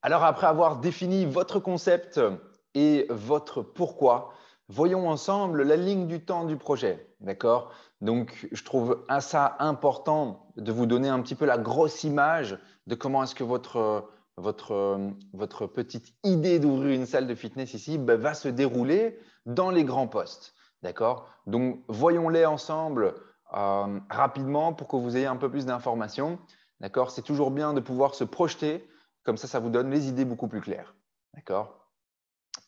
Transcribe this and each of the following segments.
Alors, après avoir défini votre concept et votre pourquoi, voyons ensemble la ligne du temps du projet. D'accord? Donc, je trouve ça important de vous donner un petit peu la grosse image de comment est-ce que votre petite idée d'ouvrir une salle de fitness ici va se dérouler dans les grands postes. D'accord? Donc, voyons-les ensemble rapidement pour que vous ayez un peu plus d'informations. D'accord? C'est toujours bien de pouvoir se projeter. Comme ça vous donne les idées beaucoup plus claires. D'accord?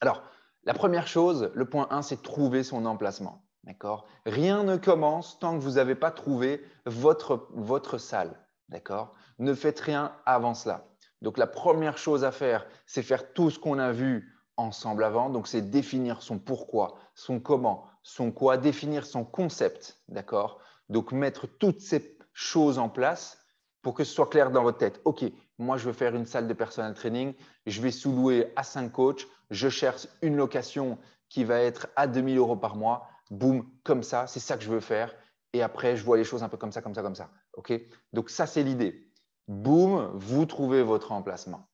Alors, la première chose, le point 1, c'est trouver son emplacement. D'accord? Rien ne commence tant que vous n'avez pas trouvé votre salle. D'accord? Ne faites rien avant cela. Donc, la première chose à faire, c'est faire tout ce qu'on a vu ensemble avant. Donc, c'est définir son pourquoi, son comment, son quoi, définir son concept. D'accord? Donc, mettre toutes ces choses en place pour que ce soit clair dans votre tête. OK, moi, je veux faire une salle de personal training. Je vais sous-louer à 5 coachs. Je cherche une location qui va être à 2 000 € par mois. Boum, comme ça, c'est ça que je veux faire. Et après, je vois les choses un peu comme ça, comme ça, comme ça. OK? Donc, ça, c'est l'idée. Boum, vous trouvez votre emplacement.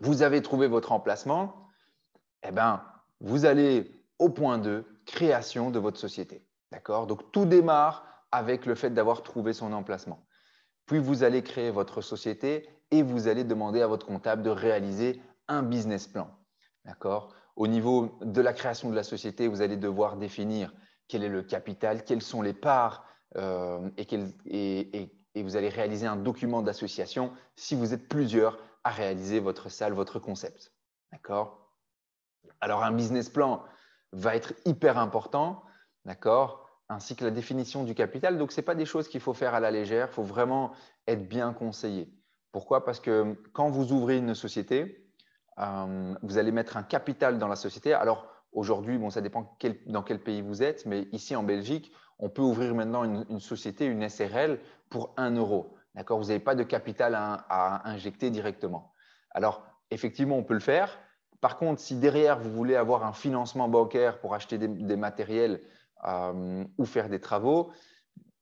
Vous avez trouvé votre emplacement. Eh bien, vous allez au point 2, création de votre société. D'accord? Donc, tout démarre avec le fait d'avoir trouvé son emplacement. Puis, vous allez créer votre société et vous allez demander à votre comptable de réaliser un business plan. D'accord? Au niveau de la création de la société, vous allez devoir définir quel est le capital, quelles sont les parts et vous allez réaliser un document d'association si vous êtes plusieurs à réaliser votre salle, votre concept. D'accord? Alors, un business plan va être hyper important, d'accord? Ainsi que la définition du capital. Donc, ce n'est pas des choses qu'il faut faire à la légère. Il faut vraiment être bien conseillé. Pourquoi? Parce que quand vous ouvrez une société, vous allez mettre un capital dans la société. Alors, aujourd'hui, bon, ça dépend dans quel pays vous êtes, mais ici en Belgique, on peut ouvrir maintenant une société, une SRL, pour 1 euro. D'accord? Vous n'avez pas de capital à injecter directement. Alors, effectivement, on peut le faire. Par contre, si derrière, vous voulez avoir un financement bancaire pour acheter des matériels ou faire des travaux,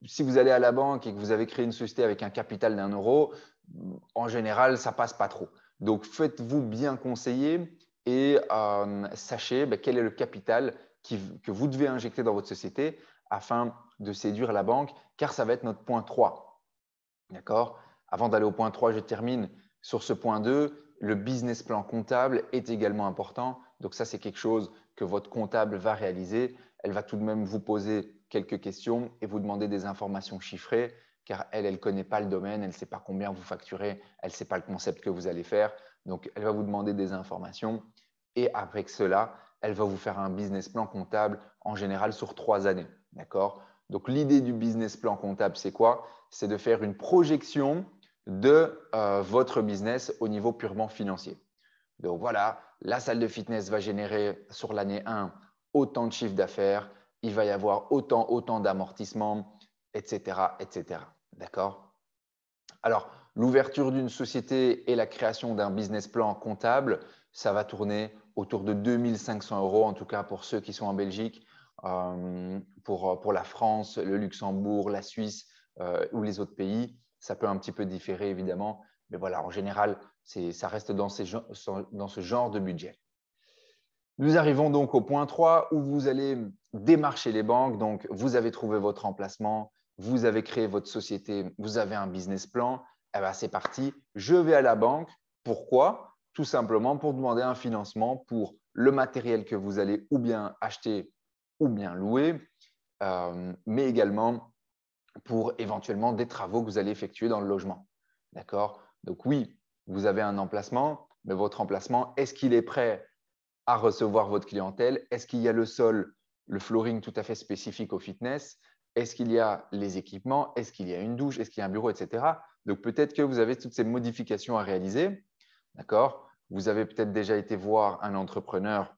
si vous allez à la banque et que vous avez créé une société avec un capital d'1 euro, en général, ça passe pas trop. Donc, faites-vous bien conseiller et sachez quel est le capital que vous devez injecter dans votre société afin de séduire la banque, car ça va être notre point 3. D'accord? Avant d'aller au point 3, je termine sur ce point 2. Le business plan comptable est également important. Donc, ça, c'est quelque chose que votre comptable va réaliser. Elle va tout de même vous poser quelques questions et vous demander des informations chiffrées, car elle ne connaît pas le domaine, elle ne sait pas combien vous facturez, elle ne sait pas le concept que vous allez faire. Donc, elle va vous demander des informations et avec cela, elle va vous faire un business plan comptable en général sur 3 années. D'accord? Donc, l'idée du business plan comptable, c'est quoi? C'est de faire une projection de votre business au niveau purement financier. Donc voilà, la salle de fitness va générer sur l'année 1 autant de chiffre d'affaires, il va y avoir autant d'amortissement, etc., etc. D'accord? Alors, l'ouverture d'une société et la création d'un business plan comptable, ça va tourner autour de 2 500 €, en tout cas pour ceux qui sont en Belgique, pour la France, le Luxembourg, la Suisse ou les autres pays. Ça peut un petit peu différer évidemment, mais voilà, en général, ça reste dans ce genre de budget. Nous arrivons donc au point 3 où vous allez démarcher les banques. Donc, vous avez trouvé votre emplacement, vous avez créé votre société, vous avez un business plan. Eh bien, c'est parti, je vais à la banque. Pourquoi? Tout simplement pour demander un financement pour le matériel que vous allez ou bien acheter ou bien louer, mais également pour éventuellement des travaux que vous allez effectuer dans le logement. D'accord? Donc oui, vous avez un emplacement, mais votre emplacement, est-ce qu'il est prêt à recevoir votre clientèle? Est-ce qu'il y a le sol, le flooring tout à fait spécifique au fitness? Est-ce qu'il y a les équipements? Est-ce qu'il y a une douche? Est-ce qu'il y a un bureau, etc. Donc, peut-être que vous avez toutes ces modifications à réaliser. D'accord? Vous avez peut-être déjà été voir un entrepreneur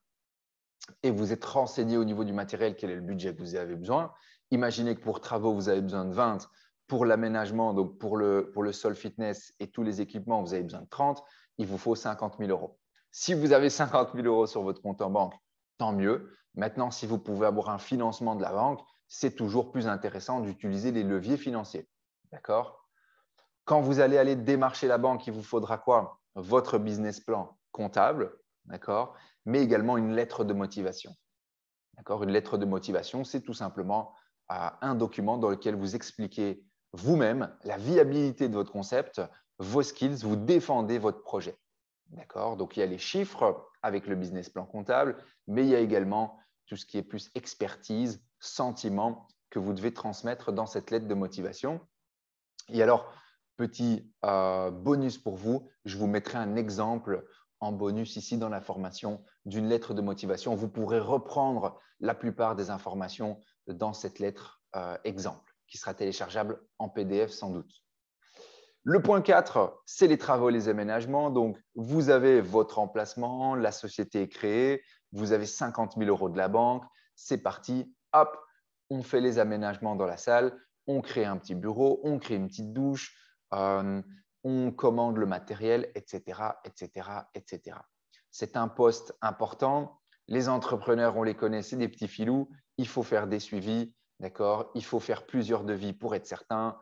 et vous êtes renseigné au niveau du matériel, quel est le budget que vous avez besoin. Imaginez que pour travaux, vous avez besoin de 20. Pour l'aménagement, donc pour le sol fitness et tous les équipements, vous avez besoin de 30. Il vous faut 50 000 €. Si vous avez 50 000 € sur votre compte en banque, tant mieux. Maintenant, si vous pouvez avoir un financement de la banque, c'est toujours plus intéressant d'utiliser les leviers financiers. D'accord? Quand vous allez démarcher la banque, il vous faudra quoi? votre business plan comptable, d'accord, mais également une lettre de motivation. D'accord, une lettre de motivation, c'est tout simplement un document dans lequel vous expliquez vous-même la viabilité de votre concept, vos skills, vous défendez votre projet. D'accord, donc il y a les chiffres avec le business plan comptable, mais il y a également tout ce qui est plus expertise, sentiment que vous devez transmettre dans cette lettre de motivation. Et alors, petit bonus pour vous, je vous mettrai un exemple en bonus ici dans la formation d'une lettre de motivation. Vous pourrez reprendre la plupart des informations dans cette lettre exemple qui sera téléchargeable en PDF sans doute. Le point 4, c'est les travaux et les aménagements. Donc, vous avez votre emplacement, la société est créée, vous avez 50 000 € de la banque, c'est parti, hop, on fait les aménagements dans la salle, on crée un petit bureau, on crée une petite douche, on commande le matériel, etc., etc., etc. C'est un poste important. Les entrepreneurs, on les connaît, c'est des petits filous. Il faut faire des suivis, d'accord. Il faut faire plusieurs devis pour être certain.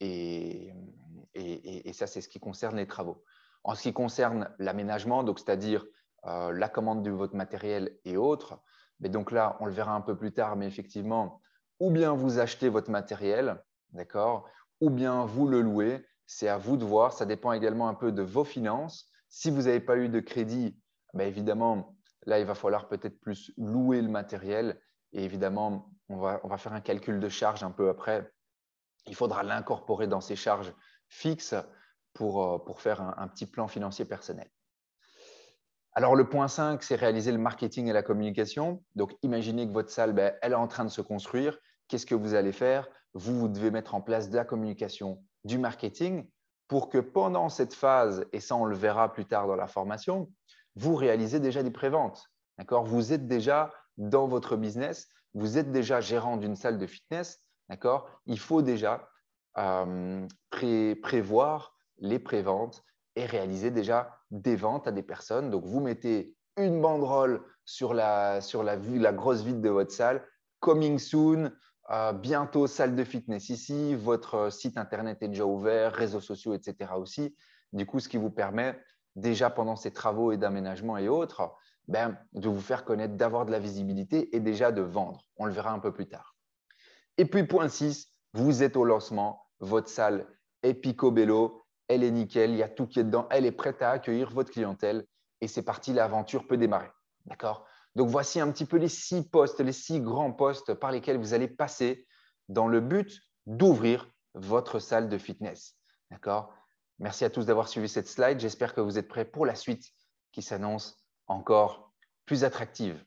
Et ça, c'est ce qui concerne les travaux. En ce qui concerne l'aménagement, donc c'est-à-dire la commande de votre matériel et autres, mais donc là, on le verra un peu plus tard, mais effectivement, ou bien vous achetez votre matériel, d'accord, ou bien vous le louez. C'est à vous de voir. Ça dépend également un peu de vos finances. Si vous n'avez pas eu de crédit, ben évidemment, là, il va falloir peut-être plus louer le matériel. Et évidemment, on va faire un calcul de charge un peu après. Il faudra l'incorporer dans ces charges fixes pour faire un petit plan financier personnel. Alors, le point 5, c'est réaliser le marketing et la communication. Donc, imaginez que votre salle, elle est en train de se construire. Qu'est-ce que vous allez faire? Vous devez mettre en place de la communication, du marketing pour que pendant cette phase, et ça, on le verra plus tard dans la formation, vous réalisez déjà des préventes. D'accord? Vous êtes déjà dans votre business, vous êtes déjà gérant d'une salle de fitness. D'accord? Il faut déjà prévoir les préventes et réaliser déjà des ventes à des personnes. Donc, vous mettez une banderole sur la grosse vitre de votre salle. Coming soon, bientôt salle de fitness ici, votre site internet est déjà ouvert, réseaux sociaux, etc. aussi. Du coup, ce qui vous permet déjà pendant ces travaux et d'aménagement et autres, de vous faire connaître, d'avoir de la visibilité et déjà de vendre. On le verra un peu plus tard. Et puis, point 6, vous êtes au lancement, votre salle est picobello, elle est nickel, il y a tout qui est dedans, elle est prête à accueillir votre clientèle et c'est parti, l'aventure peut démarrer. D'accord? Donc, voici un petit peu les 6 postes, les 6 grands postes par lesquels vous allez passer dans le but d'ouvrir votre salle de fitness. D'accord? Merci à tous d'avoir suivi cette slide. J'espère que vous êtes prêts pour la suite qui s'annonce encore plus attractive.